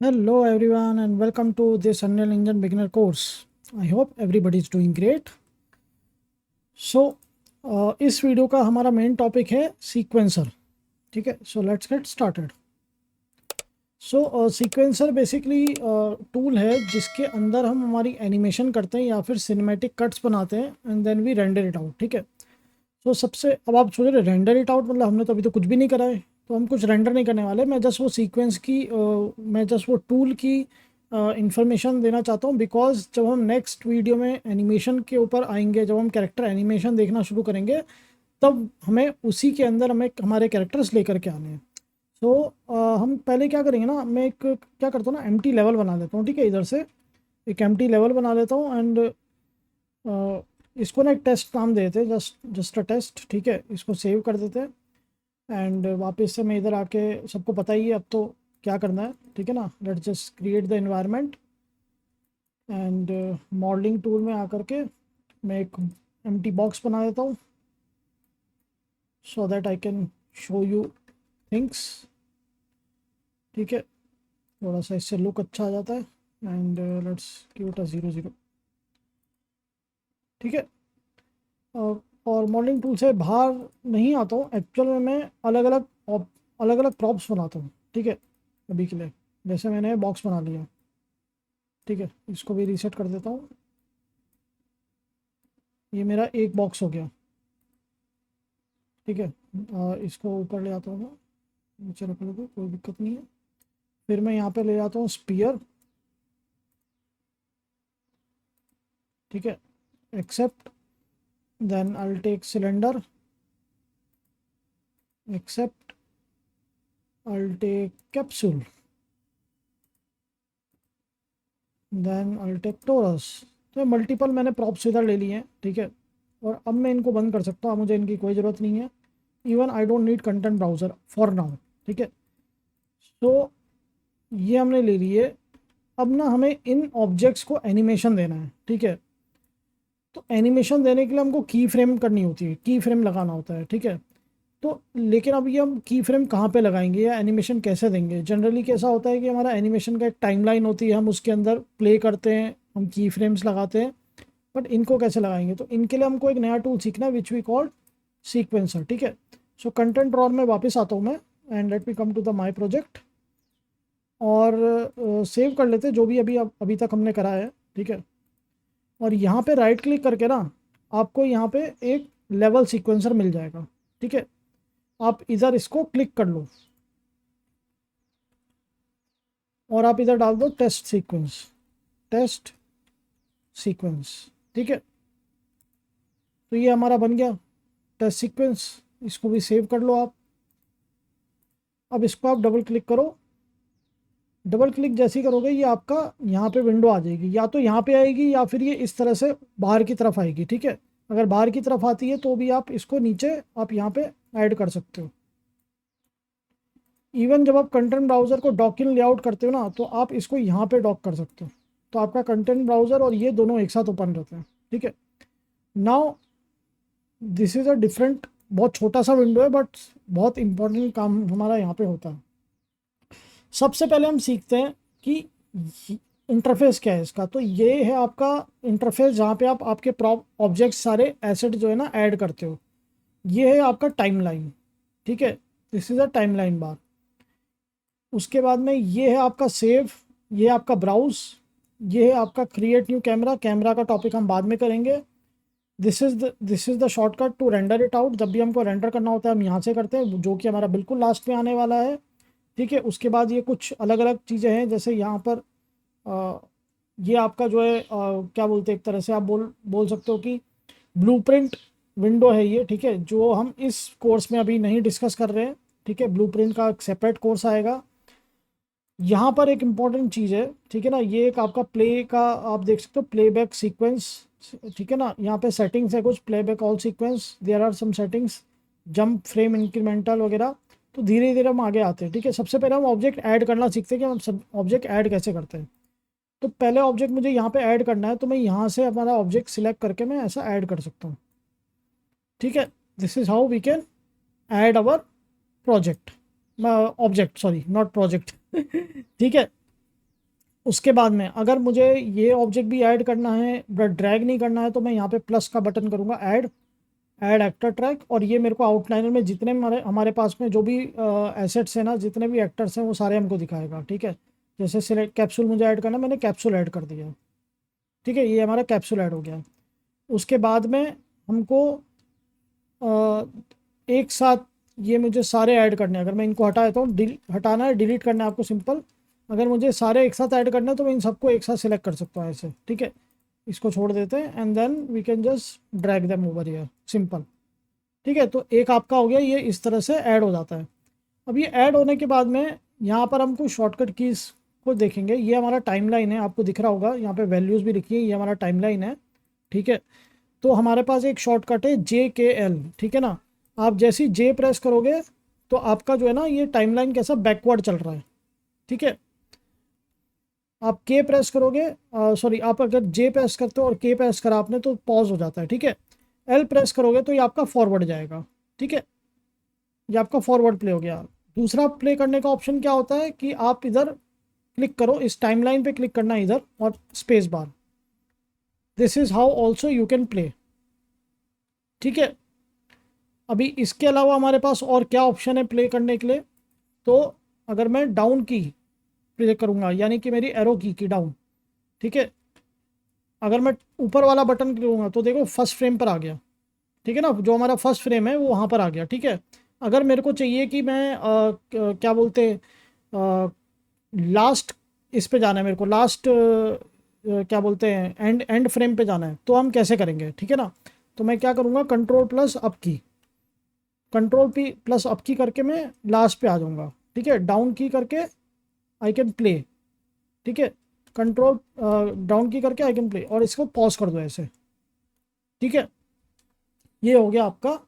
Hello everyone and welcome to this Unreal Engine beginner course. I hope everybody is doing great. So इस video का हमारा main topic है sequencer. ठीक है, so let's get started. So sequencer basically tool है जिसके अंदर हम हमारी एनिमेशन करते हैं या फिर सिनेमैटिक कट्स बनाते हैं and then we render it out. ठीक है, सो सबसे अब आप सोच रहे रेंडर इट आउट मतलब हमने तो अभी तो कुछ भी नहीं करा है, तो हम कुछ रेंडर नहीं करने वाले. मैं जस्ट वो सीक्वेंस की मैं जस्ट वो टूल की इंफॉर्मेशन देना चाहता हूँ, बिकॉज जब हम नेक्स्ट वीडियो में एनिमेशन के ऊपर आएंगे, जब हम कैरेक्टर एनिमेशन देखना शुरू करेंगे, तब हमें उसी के अंदर हमें हमारे कैरेक्टर्स लेकर के आने हैं. तो हम पहले क्या करेंगे ना, मैं एक क्या करता हूँ ना, एम्प्टी लेवल बना लेता हूँ. ठीक है, इधर से एक एम्प्टी लेवल बना लेता हूँ एंड इसको ना एक टेस्ट नाम दे देते हैं, जस्ट अ टेस्ट. ठीक है, इसको सेव कर देते हैं एंड वापस से मैं इधर आके, सबको पता ही है अब तो क्या करना है. ठीक है ना, let's just create the environment and modelling tool में आकर के मैं एक एम्प्टी बॉक्स बना देता हूँ so that I can show you things. ठीक है, थोड़ा सा इससे लुक अच्छा आ जाता है and let's give it a 0 0. ठीक है, और मॉडलिंग टूल से बाहर नहीं आता हूँ. एक्चुअल में मैं अलग अलग प्रॉप्स बनाता हूँ. ठीक है, अभी के लिए जैसे मैंने बॉक्स बना लिया. ठीक है, इसको भी रीसेट कर देता हूँ. ये मेरा एक बॉक्स हो गया. ठीक है, इसको ऊपर ले आता हूँ मैं, नीचे रख लेते, कोई दिक्कत नहीं है. फिर मैं यहाँ पे ले जाता हूँ स्पीयर. ठीक है, except, then I will take cylinder, except, I will take capsule, then I will take torus. तो मल्टीपल मैंने प्रॉप्स इधर ले लिए हैं. ठीक है, और अब मैं इनको बंद कर सकता हूँ, मुझे इनकी कोई ज़रूरत नहीं है. Even I don't need content browser for now. ठीक है, तो ये हमने ले लिए. अब ना हमें इन ऑब्जेक्ट्स को एनिमेशन देना है. ठीक है, तो एनिमेशन देने के लिए हमको की फ्रेम करनी होती है, की फ्रेम लगाना होता है. ठीक है, तो लेकिन अब ये हम की फ्रेम कहाँ पे लगाएंगे या एनिमेशन कैसे देंगे. जनरली कैसा होता है कि हमारा एनिमेशन का एक टाइमलाइन होती है, हम उसके अंदर प्ले करते हैं, हम की फ्रेम्स लगाते हैं. बट इनको कैसे लगाएंगे, तो इनके लिए हमको एक नया टूल सीखना है विच वी कॉल्ड सीक्वेंसर. ठीक है, सो कंटेंट ड्रॉअर में वापस आता हूँ मैं and let me come to the my project और सेव कर लेते जो भी अभी तक हमने करा है. ठीक है, और यहाँ पे राइट क्लिक करके ना आपको यहाँ पे एक लेवल सीक्वेंसर मिल जाएगा. ठीक है, आप इधर इसको क्लिक कर लो और आप इधर डाल दो टेस्ट सीक्वेंस, टेस्ट सीक्वेंस. ठीक है, तो ये हमारा बन गया टेस्ट सीक्वेंस. इसको भी सेव कर लो आप. अब इसको आप डबल क्लिक करो. डबल क्लिक जैसे ही करोगे ये आपका यहाँ पे विंडो आ जाएगी, या तो यहाँ पे आएगी या फिर ये इस तरह से बाहर की तरफ आएगी. ठीक है, अगर बाहर की तरफ आती है तो भी आप इसको नीचे आप यहाँ पे ऐड कर सकते हो. इवन जब आप कंटेंट ब्राउज़र को डॉक इन लेआउट करते हो ना, तो आप इसको यहाँ पे डॉक कर सकते हो, तो आपका कंटेंट ब्राउज़र और ये दोनों एक साथ ओपन रहते हैं. ठीक है, now this is a different, बहुत छोटा सा विंडो है बट बहुत इंपॉर्टेंट काम हमारा यहाँ पे होता है. सबसे पहले हम सीखते हैं कि इंटरफेस क्या है इसका. तो ये है आपका इंटरफेस जहाँ पे आप आपके प्रॉप ऑब्जेक्ट सारे एसेट जो है ना ऐड करते हो. ये है आपका टाइमलाइन. ठीक है, दिस इज़ अ टाइमलाइन बार. उसके बाद में ये है आपका सेव, ये है आपका ब्राउज, ये है आपका क्रिएट न्यू कैमरा. कैमरा का टॉपिक हम बाद में करेंगे. This is the shortcut to render it out. जब भी हमको रेंडर करना होता है हम यहाँ से करते हैं, जो कि हमारा बिल्कुल लास्ट में आने वाला है. ठीक है, उसके बाद ये कुछ अलग अलग चीज़ें हैं, जैसे यहाँ पर ये आपका जो है क्या बोलते हैं, एक तरह से आप बोल सकते हो कि ब्लूप्रिंट विंडो है ये. ठीक है, जो हम इस कोर्स में अभी नहीं डिस्कस कर रहे हैं. ठीक है, ब्लूप्रिंट का एक सेपरेट कोर्स आएगा. यहाँ पर एक इम्पॉर्टेंट चीज़ है. ठीक है ना, ये एक आपका प्ले का आप देख सकते हो, प्लेबैक सीक्वेंस. ठीक है ना, यहाँ पे सेटिंग्स है कुछ, playback all sequence, there are some settings, jump frame incremental वगैरह. तो धीरे धीरे हम आगे आते हैं. ठीक है, सबसे पहले हम ऑब्जेक्ट ऐड करना सीखते हैं कि हम सब ऑब्जेक्ट ऐड कैसे करते हैं. तो पहले ऑब्जेक्ट मुझे यहाँ पे ऐड करना है, तो मैं यहाँ से हमारा ऑब्जेक्ट सिलेक्ट करके मैं ऐसा ऐड कर सकता हूँ. ठीक है, this is how we can add our project, object, sorry not project. ठीक है, उसके बाद में अगर मुझे ये ऑब्जेक्ट भी ऐड करना है बट ड्रैग नहीं करना है तो मैं यहाँ पे प्लस का बटन करूँगा, ऐड एक्टर ट्रैक, और ये मेरे को आउटलाइनर में जितने हमारे हमारे पास में जो भी एसेट्स हैं ना, जितने भी एक्टर्स हैं वो सारे हमको दिखाएगा। ठीक है, जैसे सिलेक्ट कैप्सूल मुझे ऐड करना, मैंने कैप्सूल ऐड कर दिया। ठीक है, ये हमारा कैप्सूल ऐड हो गया। उसके बाद में हमको अ, एक साथ ये मुझे सारे ऐड करने हैं। अगर मैं इनको हटा देता हूँ, हटाना है डिलीट करना है आपको, सिंपल। अगर मुझे सारे एक साथ ऐड करना है तो मैं इन सबको एक साथ सिलेक्ट कर सकता हूँ ऐसे। ठीक है, इसको छोड़ देते हैं and then we can just drag them over here, simple. ठीक है, तो एक आपका हो गया, ये इस तरह से ऐड हो जाता है। अब ये ऐड होने के बाद में यहाँ पर हम कुछ शॉर्टकट कीज़ को देखेंगे। ये हमारा टाइमलाइन है, आपको दिख रहा होगा यहाँ पे वैल्यूज़ भी लिखी है, ये हमारा टाइमलाइन है। ठीक है, तो हमारे पास एक शॉर्टकट है JKL। ठीक है ना, आप जैसे ही जे प्रेस करोगे तो आपका जो है ना ये टाइमलाइन कैसा बैकवर्ड चल रहा है। ठीक है, आप के प्रेस करोगे, सॉरी, आप अगर जे प्रेस करते हो और के प्रेस करा आपने तो पॉज हो जाता है। ठीक है, एल प्रेस करोगे तो ये आपका फॉरवर्ड जाएगा। ठीक है, ये आपका फॉरवर्ड प्ले हो गया। दूसरा प्ले करने का ऑप्शन क्या होता है कि आप इधर क्लिक करो, इस टाइमलाइन पे क्लिक करना है इधर, और space bar. This is how also you can play. ठीक है, अभी इसके अलावा हमारे पास और क्या ऑप्शन है प्ले करने के लिए? तो अगर मैं डाउन की प्ले करूँगा, यानी कि मेरी एरो की डाउन। ठीक है, अगर मैं ऊपर वाला बटन करूँगा तो देखो फर्स्ट फ्रेम पर आ गया। ठीक है ना, जो हमारा फर्स्ट फ्रेम है वो वहाँ पर आ गया। ठीक है, अगर मेरे को चाहिए कि मैं क्या बोलते लास्ट इस पे जाना है, मेरे को लास्ट क्या बोलते हैं एंड एंड फ्रेम पे जाना है, तो हम कैसे करेंगे? ठीक है ना, तो मैं क्या करूँगा, कंट्रोल प्लस अप की करके मैं लास्ट पे आ जाऊँगा। ठीक है, डाउन की करके आई कैन प्ले। ठीक है, कंट्रोल डाउन की करके आई कैन प्ले, और इसको पॉज कर दो ऐसे। ठीक है, ये हो गया आपका।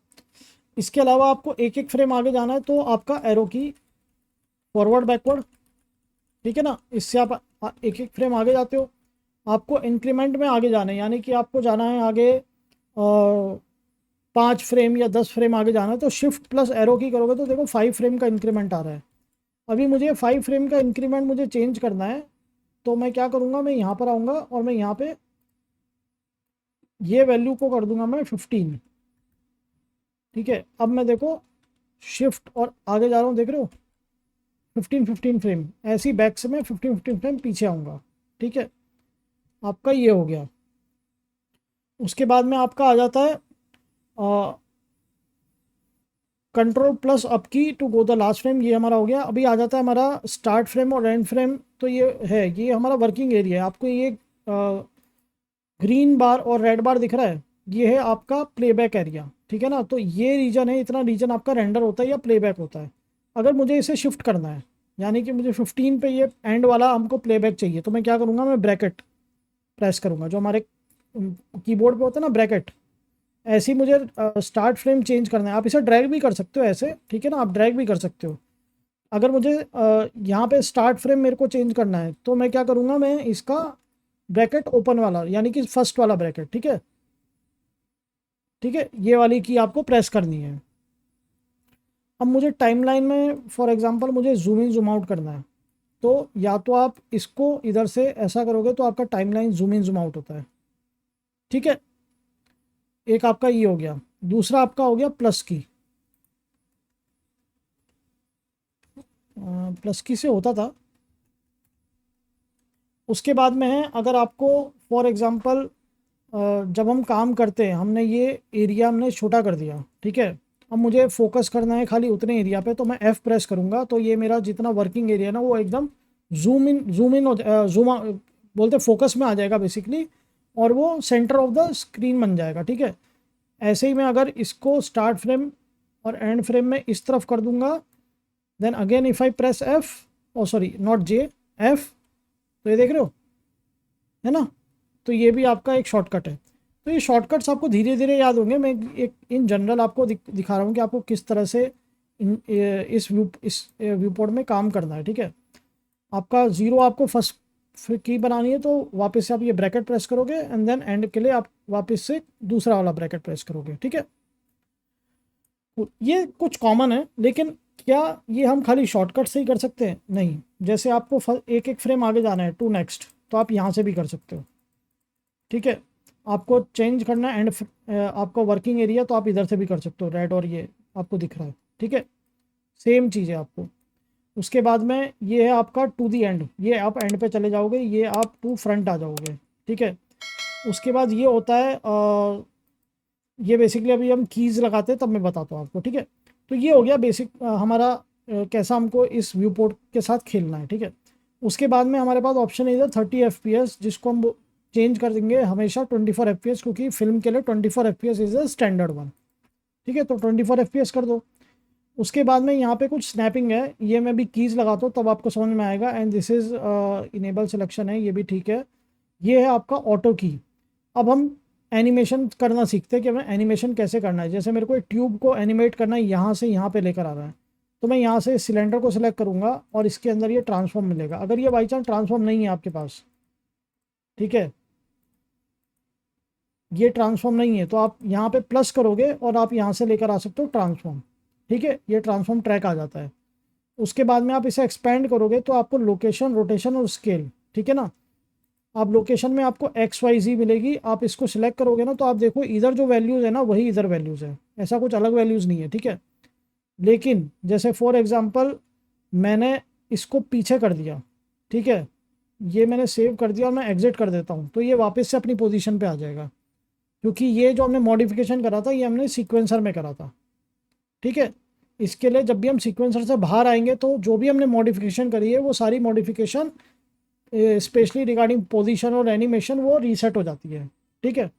इसके अलावा आपको एक एक फ्रेम आगे जाना है तो आपका एरो की फॉरवर्ड बैकवर्ड। ठीक है ना, इससे आप एक एक फ्रेम आगे जाते हो। आपको इंक्रीमेंट में आगे जाना है, यानी कि आपको जाना है आगे 5 फ्रेम या 10 फ्रेम आगे जाना है, तो शिफ्ट प्लस एरो की करोगे तो देखो 5 फ्रेम का इंक्रीमेंट आ रहा है। अभी मुझे 5 फ्रेम का इंक्रीमेंट मुझे चेंज करना है, तो मैं क्या करूँगा, मैं यहाँ पर आऊँगा और मैं यहाँ पे ये वैल्यू को कर दूंगा मैं 15। ठीक है, अब मैं देखो शिफ्ट और आगे जा रहा हूँ, देख रहे हो 15 फ्रेम, ऐसी बैक से मैं 15 फ्रेम पीछे आऊँगा। ठीक है, आपका ये हो गया। उसके बाद में आपका आ जाता है control plus up key to go the last frame, ये हमारा हो गया। अभी आ जाता है हमारा स्टार्ट फ्रेम और एंड फ्रेम, तो ये है, ये हमारा वर्किंग एरिया है। आपको ये ग्रीन बार और रेड बार दिख रहा है, ये है आपका प्लेबैक एरिया। ठीक है ना, तो ये रीजन है, इतना रीजन आपका रेंडर होता है या प्लेबैक होता है। अगर मुझे इसे शिफ्ट करना है, यानी कि मुझे 15 पे ये एंड वाला हमको प्लेबैक चाहिए, तो मैं क्या करूँगा, मैं ब्रैकेट प्रेस करूँगा, जो हमारे कीबोर्ड पे होता है ना ब्रैकेट। ऐसे ही मुझे स्टार्ट फ्रेम चेंज करना है, आप इसे ड्रैग भी कर सकते हो ऐसे। ठीक है ना, आप ड्रैग भी कर सकते हो। अगर मुझे यहाँ पे स्टार्ट फ्रेम मेरे को चेंज करना है तो मैं क्या करूँगा, मैं इसका ब्रैकेट ओपन वाला, यानी कि फर्स्ट वाला ब्रैकेट। ठीक है, ठीक है, ये वाली की आपको प्रेस करनी है। अब मुझे टाइमलाइन में फॉर एग्जांपल मुझे जूम इन जूम आउट करना है, तो या तो आप इसको इधर से ऐसा करोगे तो आपका timeline zoom in zoom out होता है। ठीक है, एक आपका ये हो गया। दूसरा आपका हो गया प्लस की, प्लस की से होता था। उसके बाद में है, अगर आपको फॉर एग्ज़ाम्पल जब हम काम करते हैं, हमने ये एरिया हमने छोटा कर दिया। ठीक है, अब मुझे फोकस करना है खाली उतने एरिया पे, तो मैं F प्रेस करूँगा तो ये मेरा जितना वर्किंग एरिया है ना वो एकदम जूम इन बोलते फोकस में आ जाएगा बेसिकली, और वो सेंटर ऑफ द स्क्रीन बन जाएगा। ठीक है, ऐसे ही मैं अगर इसको स्टार्ट फ्रेम और एंड फ्रेम में इस तरफ कर दूंगा, then again if I press F, oh sorry not J, F, तो ये देख रहे हो है ना, तो ये भी आपका एक शॉर्टकट है। तो ये शॉर्टकट्स आपको धीरे धीरे याद होंगे, मैं एक इन जनरल आपको दिखा रहा हूँ कि आपको किस तरह से इस व्यू पोर्ट में काम करना है। ठीक है, आपका ज़ीरो आपको फर्स्ट की बनानी है, तो वापस से आप ये ब्रैकेट प्रेस करोगे एंड देन एंड के लिए आप वापस से दूसरा वाला ब्रैकेट प्रेस करोगे। ठीक है, ये कुछ कॉमन है, लेकिन क्या ये हम खाली शॉर्टकट से ही कर सकते हैं? नहीं, जैसे आपको एक एक फ्रेम आगे जाना है टू नेक्स्ट, तो आप यहाँ से भी कर सकते हो। ठीक है, आपको चेंज करना है एंड आपका वर्किंग एरिया, तो आप इधर से भी कर सकते हो, रेड और ये आपको दिख रहा है। ठीक है, सेम चीज़ है आपको। उसके बाद में ये है आपका टू दी एंड, ये आप एंड पे चले जाओगे, ये आप टू फ्रंट आ जाओगे। ठीक है, उसके बाद ये होता है ये बेसिकली अभी हम कीज़ लगाते हैं तब मैं बताता हूँ आपको। ठीक है, तो ये हो गया बेसिक हमारा कैसा हमको इस व्यू पोर्ट के साथ खेलना है। ठीक है, उसके बाद में हमारे पास ऑप्शन है इधर 30 FPS, जिसको हम चेंज कर देंगे हमेशा 24 FPS, क्योंकि फिल्म के लिए 24 FPS is a standard one. ठीक है, तो 24 FPS कर दो। उसके बाद में यहाँ पे कुछ स्नैपिंग है, ये मैं भी कीज़ लगाता हूँ तब आपको समझ में आएगा। And this is enable selection है, ये भी ठीक है। ये है आपका ऑटो की। अब हम एनिमेशन करना सीखते हैं कि हमें एनिमेशन कैसे करना है। जैसे मेरे को एक ट्यूब को एनिमेट करना है, यहाँ से यहाँ पे लेकर आ रहा है, तो मैं यहाँ से सिलेंडर को सिलेक्ट करूँगा और इसके अंदर ये ट्रांसफॉर्म मिलेगा। अगर ये बाई चांस ट्रांसफॉर्म नहीं है आपके पास, ठीक है, ये ट्रांसफॉर्म नहीं है, तो आप यहाँ पे प्लस करोगे और आप यहाँ से लेकर आ सकते हो ट्रांसफॉर्म। ठीक है, ये ट्रांसफॉर्म ट्रैक आ जाता है। उसके बाद में आप इसे एक्सपेंड करोगे तो आपको लोकेशन, रोटेशन और स्केल, ठीक है ना, आप लोकेशन में आपको XYZ मिलेगी। आप इसको सिलेक्ट करोगे ना, तो आप देखो इधर जो वैल्यूज़ है ना वही इधर वैल्यूज़ है, ऐसा कुछ अलग वैल्यूज़ नहीं है। ठीक है, लेकिन जैसे फॉर एग्जांपल मैंने इसको पीछे कर दिया, ठीक है, ये मैंने सेव कर दिया और मैं एग्जिट कर देता हूँ, तो ये वापस से अपनी पोजीशन पे आ जाएगा, क्योंकि ये जो हमने मॉडिफिकेशन करा था ये हमने सीक्वेंसर में करा था। ठीक है, इसके लिए जब भी हम सीक्वेंसर से बाहर आएंगे तो जो भी हमने मॉडिफिकेशन करी है वो सारी मॉडिफिकेशन स्पेशली रिगार्डिंग पोजीशन और एनिमेशन वो रीसेट हो जाती है। ठीक है,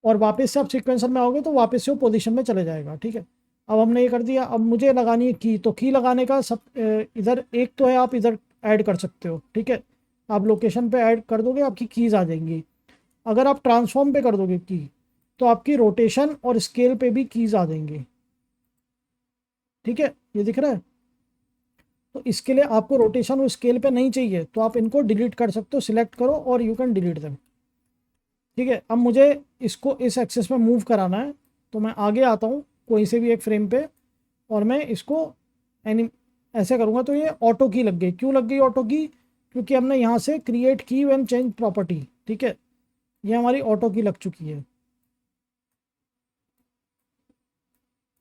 और वापस से आप सीक्वेंसर में आओगे तो वापस से वो पोजीशन में चले जाएगा। ठीक है, अब हमने ये कर दिया। अब मुझे लगानी है की, तो की लगाने का सब इधर एक तो है, आप इधर ऐड कर सकते हो। ठीक है, आप लोकेशन पे ऐड कर दोगे, आपकी कीज़ आ जाएंगी। अगर आप ट्रांसफॉर्म पे कर दोगे की, तो आपकी रोटेशन और स्केल पे भी कीज़ आ जाएंगी। ठीक है, ये दिख रहा है। तो इसके लिए आपको रोटेशन और स्केल पे नहीं चाहिए, तो आप इनको डिलीट कर सकते हो, सिलेक्ट करो और यू कैन डिलीट देम। ठीक है, अब मुझे इसको इस एक्सेस में मूव कराना है, तो मैं आगे आता हूँ कोई से भी एक फ्रेम पे और मैं इसको एनी ऐसे करूँगा, तो ये ऑटो की लग गई। क्यों लग गई ऑटो की? क्योंकि हमने यहाँ से क्रिएट की व्हेन चेंज प्रॉपर्टी। ठीक है, ये हमारी ऑटो की लग चुकी है।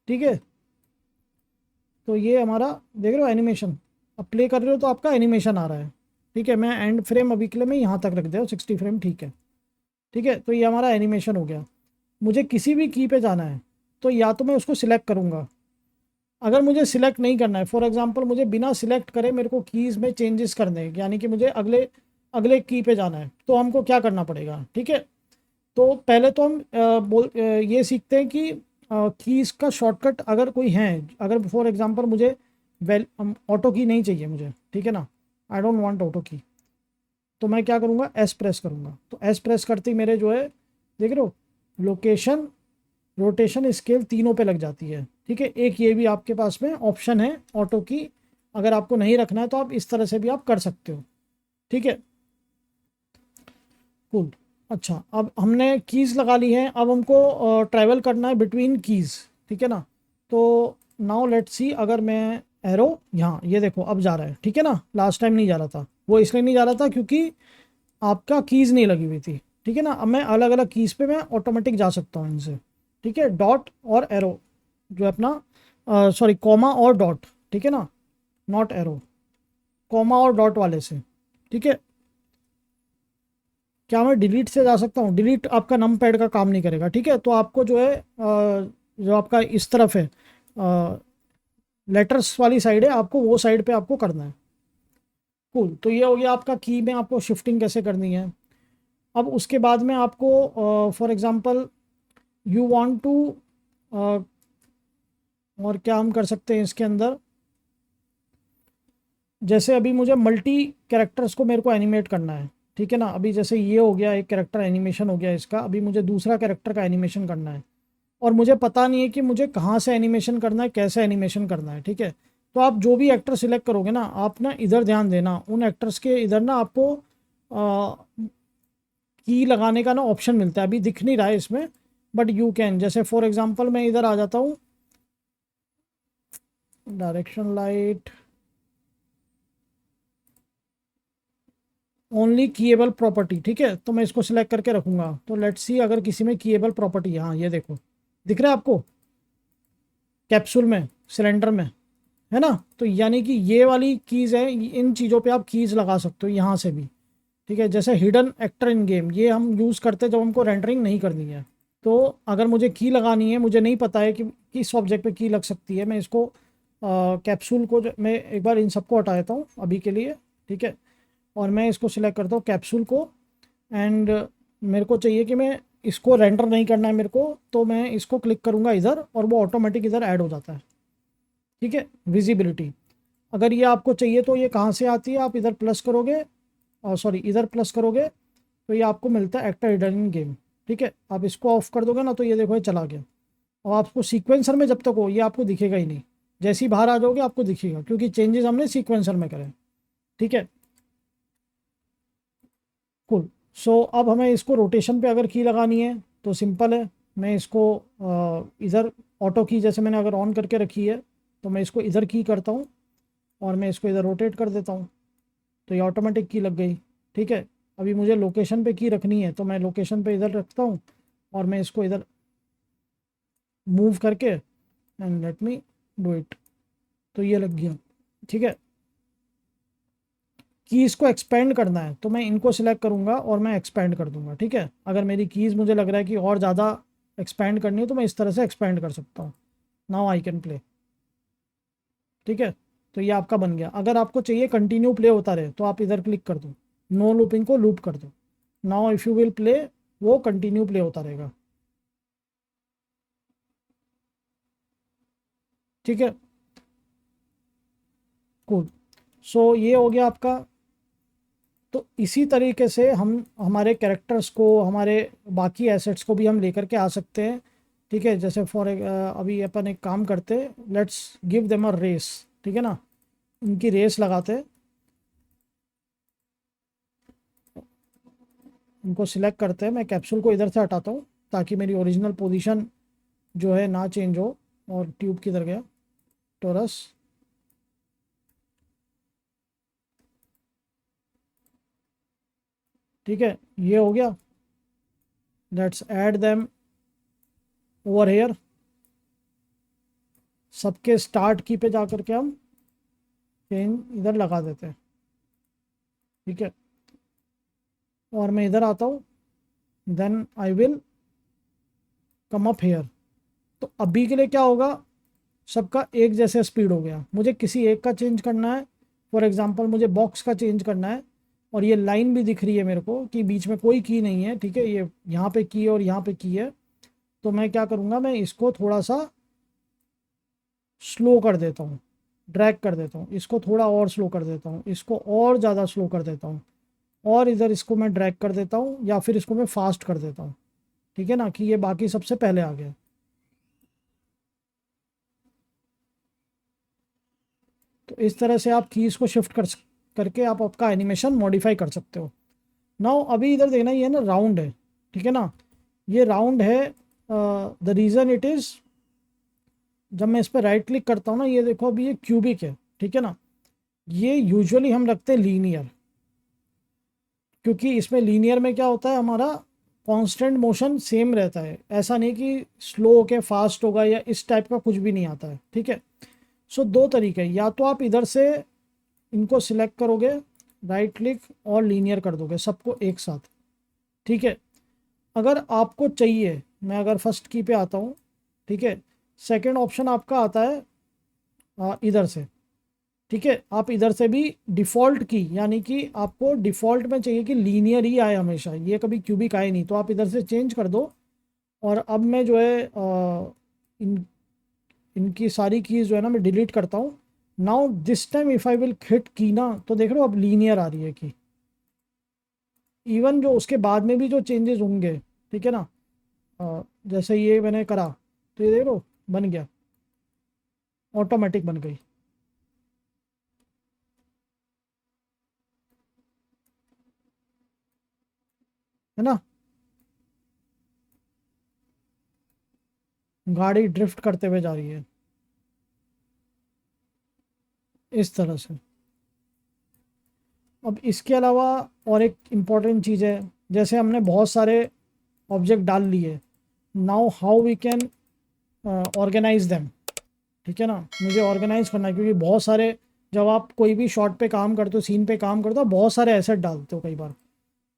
ठीक है, तो ये हमारा देख रहे हो एनिमेशन, अब प्ले कर रहे हो तो आपका एनिमेशन आ रहा है। ठीक है, मैं एंड फ्रेम अभी के लिए मैं यहाँ तक रख दिया 60 फ्रेम। ठीक है, ठीक है, तो ये हमारा एनिमेशन हो गया। मुझे किसी भी की पे जाना है तो या तो मैं उसको सिलेक्ट करूँगा, अगर मुझे सिलेक्ट नहीं करना है, फॉर एग्जांपल मुझे बिना सिलेक्ट करे मेरे को कीज़ में चेंजेस करने हैं, यानी कि मुझे अगले अगले की पे जाना है, तो हमको क्या करना पड़ेगा? ठीक है, तो पहले तो हम ये सीखते हैं कि कीज़ का शॉर्टकट अगर कोई है। अगर फॉर एग्जांपल मुझे ऑटो की नहीं चाहिए मुझे, ठीक है ना, आई डोंट वांट ऑटो की, तो मैं क्या करूँगा? एस प्रेस करूँगा। तो एस प्रेस करते ही मेरे जो है देख रहे हो लोकेशन, रोटेशन, स्केल तीनों पे लग जाती है। ठीक है, एक ये भी आपके पास में ऑप्शन है ऑटो की, अगर आपको नहीं रखना है तो आप इस तरह से भी आप कर सकते हो। ठीक है, कूल। अच्छा, अब हमने कीज़ लगा ली है, अब हमको ट्रैवल करना है बिटवीन कीज़। ठीक है ना, तो नाउ लेट्स सी, अगर मैं एरो यहाँ, ये देखो अब जा रहा है। ठीक है ना, लास्ट टाइम नहीं जा रहा था, वो इसलिए नहीं जा रहा था क्योंकि आपका कीज़ नहीं लगी हुई थी। ठीक है ना, अब मैं अलग अलग कीज़ पे मैं ऑटोमेटिक जा सकता हूँ इनसे। ठीक है, डॉट और एरो जो है अपना सॉरी कॉमा और डॉट, ठीक है ना, नॉट एरो, कॉमा और डॉट वाले से। ठीक है, क्या मैं डिलीट से जा सकता हूँ? डिलीट आपका नम पैड का काम नहीं करेगा। ठीक है, तो आपको जो है जो आपका इस तरफ है लेटर्स वाली साइड है, आपको वो साइड पे आपको करना है। कूल, तो ये हो गया आपका की में आपको शिफ्टिंग कैसे करनी है। अब उसके बाद में आपको for example you want to और क्या हम कर सकते हैं इसके अंदर, जैसे अभी मुझे मल्टी कैरेक्टर्स को मेरे को एनिमेट करना है। ठीक है ना, अभी जैसे ये हो गया एक कैरेक्टर एनिमेशन हो गया इसका, अभी मुझे दूसरा कैरेक्टर का एनिमेशन करना है और मुझे पता नहीं है कि मुझे कहाँ से एनिमेशन करना है, कैसे एनिमेशन करना है। ठीक है, तो आप जो भी एक्टर सिलेक्ट करोगे ना, आप ना इधर ध्यान देना, उन एक्टर्स के इधर ना आपको की लगाने का ना ऑप्शन मिलता है, अभी दिख नहीं रहा है इसमें, बट यू कैन, जैसे फॉर एग्जांपल मैं इधर आ जाता हूँ डायरेक्शन लाइट ओनली कीएबल प्रॉपर्टी, ठीक है, तो मैं इसको सिलेक्ट करके रखूंगा। तो लेट्स सी अगर किसी में कीएबल प्रॉपर्टी, हाँ ये देखो दिख रहा है आपको कैप्सूल में, सिलेंडर में, है ना। तो यानी कि ये वाली कीज़ है, इन चीज़ों पे आप कीज़ लगा सकते हो यहाँ से भी, ठीक है। जैसे हिडन एक्टर इन गेम, ये हम यूज़ करते हैं जब हमको रेंडरिंग नहीं करनी है। तो अगर मुझे की लगानी है, मुझे नहीं पता है कि किस ऑब्जेक्ट पे की लग सकती है, मैं इसको कैप्सूल को मैं एक बार इन सबको हटा देता हूँ अभी के लिए, ठीक है। और मैं इसको सिलेक्ट करता हूँ कैप्सूल को, एंड मेरे को चाहिए कि मैं इसको रेंडर नहीं करना है मेरे को, तो मैं इसको क्लिक करूँगा इधर और वो ऑटोमेटिक इधर ऐड हो जाता है, ठीक है। विजिबिलिटी अगर ये आपको चाहिए तो ये कहाँ से आती है, आप इधर प्लस करोगे, और सॉरी इधर प्लस करोगे तो ये आपको मिलता है एक्टर हिडन इन गेम, ठीक है। आप इसको ऑफ कर दोगे ना तो ये देखो ये चला गया। और आपको सीक्वेंसर में जब तक हो ये आपको दिखेगा ही नहीं, जैसे ही बाहर आ जाओगे आपको दिखेगा, क्योंकि चेंजेस हमने सीक्वेंसर में करे, ठीक है। कुल। सो अब हमें इसको रोटेशन पे अगर की लगानी है तो सिंपल है, मैं इसको इधर ऑटो की जैसे मैंने अगर ऑन करके रखी है तो मैं इसको इधर की करता हूँ और मैं इसको इधर रोटेट कर देता हूँ, तो ये ऑटोमेटिक की लग गई, ठीक है। अभी मुझे लोकेशन पे की रखनी है तो मैं लोकेशन पे इधर रखता हूँ और मैं इसको इधर मूव करके and let me do it, तो ये लग गया, ठीक है। कीज़ को एक्सपेंड करना है तो मैं इनको सिलेक्ट करूँगा और मैं एक्सपेंड कर दूंगा, ठीक है। अगर मेरी कीज़ मुझे लग रहा है कि और ज़्यादा एक्सपेंड करनी है तो मैं इस तरह से एक्सपेंड कर सकता हूँ। नाउ आई कैन प्ले, ठीक है। तो ये आपका बन गया। अगर आपको चाहिए कंटिन्यू प्ले होता रहे तो आप इधर क्लिक कर दो, नो लूपिंग को लूप कर दो। Now if you will play, वो कंटिन्यू प्ले होता रहेगा, ठीक है। कूल। सो ये हो गया आपका। तो इसी तरीके से हम हमारे कैरेक्टर्स को, हमारे बाकी एसेट्स को भी हम लेकर के आ सकते हैं, ठीक है। जैसे अभी अपन एक काम करते, let's give them a race, ठीक है ना। इनकी रेस लगाते, इनको सिलेक्ट करते हैं, मैं कैप्सूल को इधर से हटाता हूँ ताकि मेरी ओरिजिनल पोजीशन जो है ना चेंज हो। और ट्यूब किधर गया, टोरस, ठीक है। ये हो गया। Let's add them over here, सबके स्टार्ट की पे जा करके हम चेंज इधर लगा देते हैं, ठीक है। और मैं इधर आता हूँ, then I will come up here. तो अभी के लिए क्या होगा, सबका एक जैसे स्पीड हो गया। मुझे किसी एक का चेंज करना है, फॉर एग्जांपल मुझे बॉक्स का चेंज करना है, और ये लाइन भी दिख रही है मेरे को कि बीच में कोई की नहीं है, ठीक है। ये यहाँ पे की है और यहाँ पे की है, तो मैं क्या करूँगा, मैं इसको थोड़ा सा स्लो कर देता हूँ, ड्रैग कर देता हूँ, इसको थोड़ा और स्लो कर देता हूँ, इसको और ज़्यादा स्लो कर देता हूँ, और इधर इसको मैं ड्रैग कर देता हूँ, या फिर इसको मैं फास्ट कर देता हूँ, ठीक है ना, कि ये बाकी सबसे पहले आ गया। तो इस तरह से आप कीज़ को शिफ्ट करके आप आपका एनिमेशन मॉडिफाई कर सकते हो। नाउ अभी इधर देखना, ये ना राउंड है, ठीक है ना। ये राउंड है, द रीज़न इट इज़, जब मैं इस पर राइट क्लिक करता हूँ ना, ये देखो अभी ये क्यूबिक है, ठीक है ना। ये यूजुअली हम रखते हैं लीनियर, क्योंकि इसमें लीनियर में क्या होता है, हमारा कांस्टेंट मोशन सेम रहता है, ऐसा नहीं कि स्लो होके फास्ट होगा या इस टाइप का कुछ भी नहीं आता है, ठीक है। सो दो तरीके, या तो आप इधर से इनको सिलेक्ट करोगे, राइट क्लिक और लीनियर कर दोगे सबको एक साथ, ठीक है। अगर आपको चाहिए, मैं अगर फर्स्ट की पे आता हूँ, ठीक है, सेकंड ऑप्शन आपका आता है इधर से, ठीक है। आप इधर से भी डिफ़ॉल्ट की, यानी कि आपको डिफ़ॉल्ट में चाहिए कि लीनियर ही आए हमेशा, ये कभी क्यूबिक आए नहीं, तो आप इधर से चेंज कर दो। और अब मैं जो है इन इनकी सारी कीज़ जो है ना मैं डिलीट करता हूँ। Now this time if I will hit की ना, तो देख रहे हो अब लीनियर आ रही है की। इवन जो उसके बाद में भी जो चेंजेस होंगे, ठीक है ना, जैसे ये मैंने करा तो ये देख लो बन गया, ऑटोमेटिक बन गई, है ना। गाड़ी ड्रिफ्ट करते हुए जा रही है। इस तरह से। अब इसके अलावा और एक इम्पॉर्टेंट चीज़ है, जैसे हमने बहुत सारे ऑब्जेक्ट डाल लिए, now how we can organize them. ठीक है ना, मुझे ऑर्गेनाइज करना है, क्योंकि बहुत सारे, जब आप कोई भी शॉट पे काम करते हो, सीन पे काम करते हो, बहुत सारे एसेट डालते हो कई बार।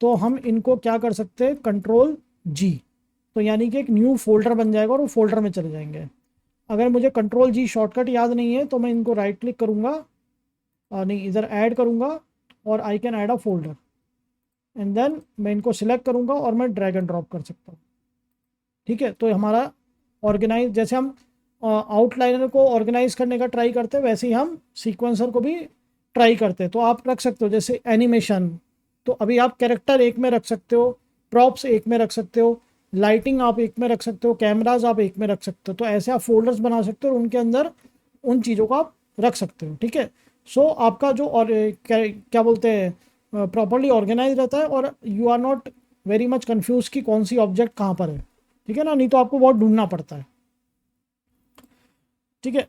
तो हम इनको क्या कर सकते हैं, कंट्रोल जी, तो यानी कि एक न्यू फोल्डर बन जाएगा और वो फोल्डर में चले जाएंगे। अगर मुझे कंट्रोल जी शॉर्टकट याद नहीं है तो मैं इनको राइट क्लिक करूँगा, नहीं इधर ऐड करूँगा, और I can add a folder, and then मैं इनको सिलेक्ट करूँगा और मैं ड्रैग एंड ड्रॉप कर सकता हूँ। ठीक है, तो हमारा ऑर्गेनाइज, जैसे हम आउटलाइनर को ऑर्गेनाइज करने का ट्राई करते हैं, वैसे ही हम सीक्वेंसर को भी ट्राई करते हैं। तो आप रख सकते हो जैसे एनिमेशन, तो अभी आप कैरेक्टर एक में रख सकते हो, प्रॉप्स एक में रख सकते हो, लाइटिंग आप एक में रख सकते हो, कैमराज आप एक में रख सकते हो। तो ऐसे आप फोल्डर्स बना सकते हो और उनके अंदर उन चीज़ों को आप रख सकते हो। ठीक है, सो आपका जो और क्या बोलते हैं, प्रॉपरली ऑर्गेनाइज रहता है, और you are not very much confuse कि कौन सी ऑब्जेक्ट कहाँ पर है। ठीक है ना, नहीं तो आपको बहुत ढूंढना पड़ता है। ठीक है,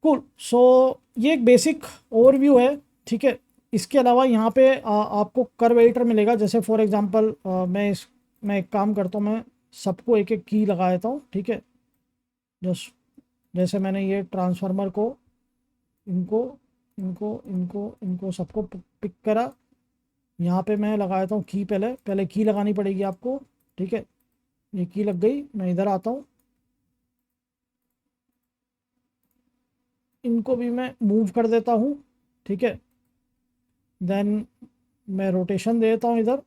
कूल। सो ये एक बेसिक ओवरव्यू है। ठीक है, इसके अलावा यहाँ पे आपको कर्व एडिटर मिलेगा। जैसे फॉर एग्जांपल मैं एक काम करता हूँ, मैं सबको एक एक की लगा देता हूँ। ठीक है, जस्ट जैसे मैंने ये ट्रांसफार्मर को, इनको इनको इनको इनको सबको पिक करा, यहाँ पे मैं लगा देता हूँ की, पहले पहले की लगानी पड़ेगी आपको। ठीक है, ये की लग गई, मैं इधर आता हूँ, इनको भी मैं मूव कर देता हूँ। ठीक है, देन मैं रोटेशन दे देता हूँ इधर,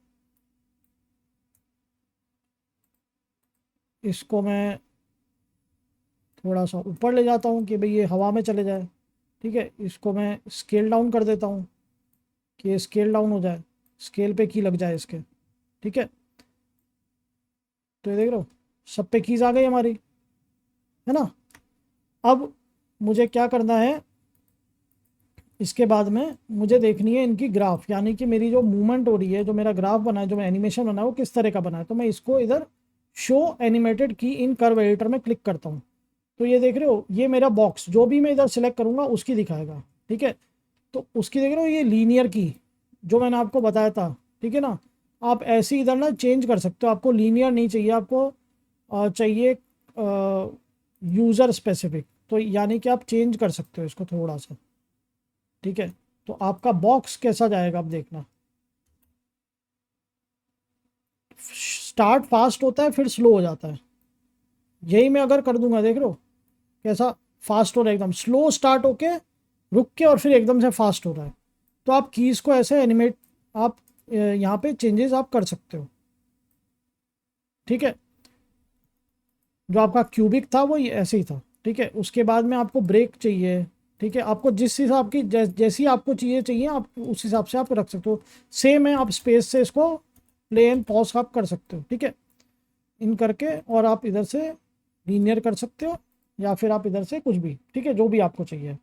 इसको मैं थोड़ा सा ऊपर ले जाता हूँ कि भाई ये हवा में चले जाए। ठीक है, इसको मैं स्केल डाउन कर देता हूँ कि ये स्केल डाउन हो जाए, स्केल पे की लग जाए इसके। ठीक है, तो ये देख रहे हो, सब पे कीज आ गई हमारी, है ना। अब मुझे क्या करना है, इसके बाद में मुझे देखनी है इनकी ग्राफ, यानी कि मेरी जो मूवमेंट हो रही है, जो मेरा ग्राफ बना है, जो मैं एनिमेशन बना है, वो किस तरह का बना है। तो मैं इसको इधर शो एनिमेटेड की इन कर्व एडिटर में क्लिक करता हूँ। तो ये देख रहे हो, ये मेरा बॉक्स जो भी मैं इधर सेलेक्ट करूँगा उसकी दिखाएगा। ठीक है, तो उसकी देख रहे हो, ये लीनियर की जो मैंने आपको बताया था। ठीक है ना, आप ऐसे इधर ना चेंज कर सकते हो, आपको लीनियर नहीं चाहिए, आपको चाहिए यूज़र स्पेसिफिक, तो यानी कि आप चेंज कर सकते हो इसको थोड़ा सा। ठीक है, तो आपका बॉक्स कैसा जाएगा अब देखना, स्टार्ट फास्ट होता है फिर स्लो हो जाता है। यही मैं अगर कर दूंगा, देख रहे हो कैसा फास्ट हो रहा है, एकदम स्लो स्टार्ट होके रुक के और फिर एकदम से फास्ट हो रहा है। तो आप कीज़ को ऐसे एनिमेट, आप यहाँ पे चेंजेस आप कर सकते हो। ठीक है, जो आपका क्यूबिक था वो ये ऐसे ही था। ठीक है, उसके बाद में आपको ब्रेक चाहिए। ठीक है, आपको जिस हिसाब की जैसी आपको चीज़ें चाहिए आप उस हिसाब से आप रख सकते हो। सेम है, आप स्पेस से इसको प्ले एंड पॉज आप कर सकते हो। ठीक है, इन करके, और आप इधर से लीनियर कर सकते हो, या फिर आप इधर से कुछ भी, ठीक है, जो भी आपको चाहिए।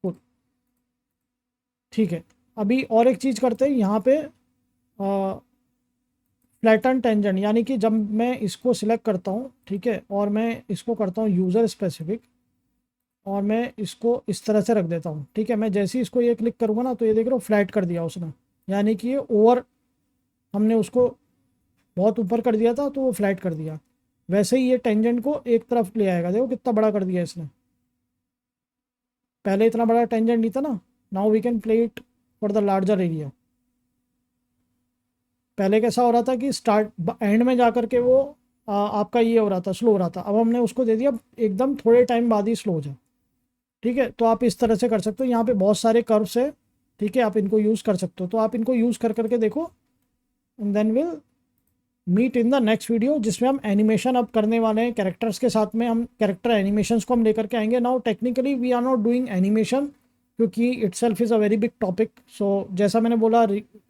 Cool। ठीक है, अभी और एक चीज़ करते हैं यहाँ पे, फ्लैटन टेंजेंट, यानी कि जब मैं इसको सिलेक्ट करता हूँ, ठीक है, और मैं इसको करता हूँ यूज़र स्पेसिफिक, और मैं इसको इस तरह से रख देता हूँ। ठीक है, मैं जैसे ही इसको ये क्लिक करूँगा ना, तो ये देख रहे हो फ्लैट कर दिया उसने, यानी कि ये ओवर, हमने उसको बहुत ऊपर कर दिया था तो वो फ्लैट कर दिया। वैसे ही ये टेंजेंट को एक तरफ ले आएगा, देखो कितना बड़ा कर दिया इसने, पहले इतना बड़ा टेंजेंट नहीं था ना। Now we can play it for the larger area. पहले कैसा हो रहा था कि स्टार्ट एंड में जा कर के वो आपका ये हो रहा था, स्लो हो रहा था। अब हमने उसको दे दिया एकदम थोड़े टाइम बाद ही स्लो हो जाए। ठीक है, तो आप इस तरह से कर सकते हो। यहाँ पे बहुत सारे कर्व्स है, ठीक है, आप इनको यूज़ कर सकते हो। तो आप इनको यूज़ कर करके देखो, and then will meet in the next video, जिसमें हम एनिमेशन अब करने वाले हैं कैरेक्टर्स के साथ में। हम कैरेक्टर एनिमेशंस को हम लेकर के आएंगे। Now technically we are not doing animation, क्योंकि itself is a very big topic. So जैसा मैंने बोला,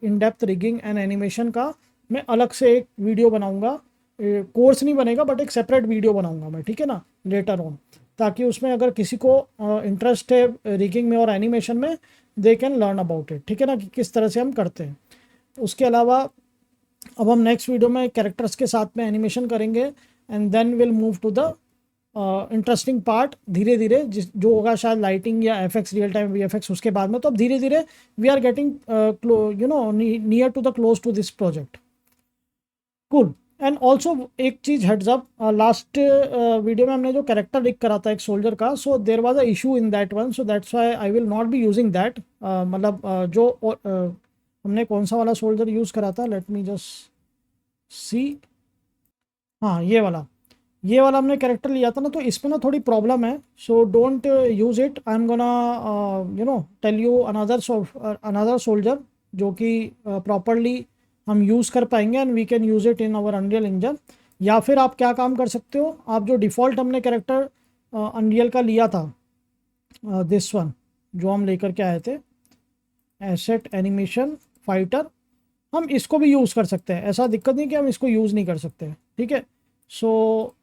in depth rigging and animation का मैं अलग से एक वीडियो बनाऊंगा। कोर्स नहीं बनेगा, बट एक सेपरेट वीडियो बनाऊंगा मैं, ठीक है ना, लेटर ऑन, ताकि उसमें अगर किसी को इंटरेस्ट है रिगिंग में और एनिमेशन में, they can learn about it. ठीक है ना, कि किस तरह से हम करते हैं। उसके अलावा अब हम नेक्स्ट वीडियो में कैरेक्टर्स के साथ में एनिमेशन करेंगे, and then will move to the interesting part धीरे धीरे जिस जो होगा शायद लाइटिंग या एफएक्स रियल टाइम वीएफएक्स उसके बाद में, तो अब धीरे धीरे we are getting you know near to the close to this project. Cool. And also एक चीज हेड्स अप, लास्ट वीडियो में हमने जो कैरेक्टर लिख करा था एक सोल्जर का, so there was a issue in that one, so that's why I will not be using that. मतलब जो हमने कौन सा वाला सोल्जर यूज़ करा था, लेट मी जस्ट सी। हाँ ये वाला हमने कैरेक्टर लिया था ना, तो इसमें ना थोड़ी प्रॉब्लम है, so don't use it. I am gonna you know tell you another soldier जो कि प्रॉपरली हम यूज़ कर पाएंगे and we can use it in our unreal engine. या फिर आप क्या काम कर सकते हो, आप जो डिफ़ॉल्ट हमने कैरेक्टर अनरियल का लिया था, दिस वन जो हम लेकर के आए थे, एसेट एनिमेशन फाइटर, हम इसको भी यूज़ कर सकते हैं, ऐसा दिक्कत नहीं कि हम इसको यूज़ नहीं कर सकते। ठीक है, सो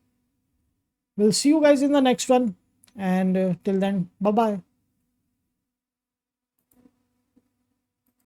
we'll see you guys in the next one, and till then, bye bye.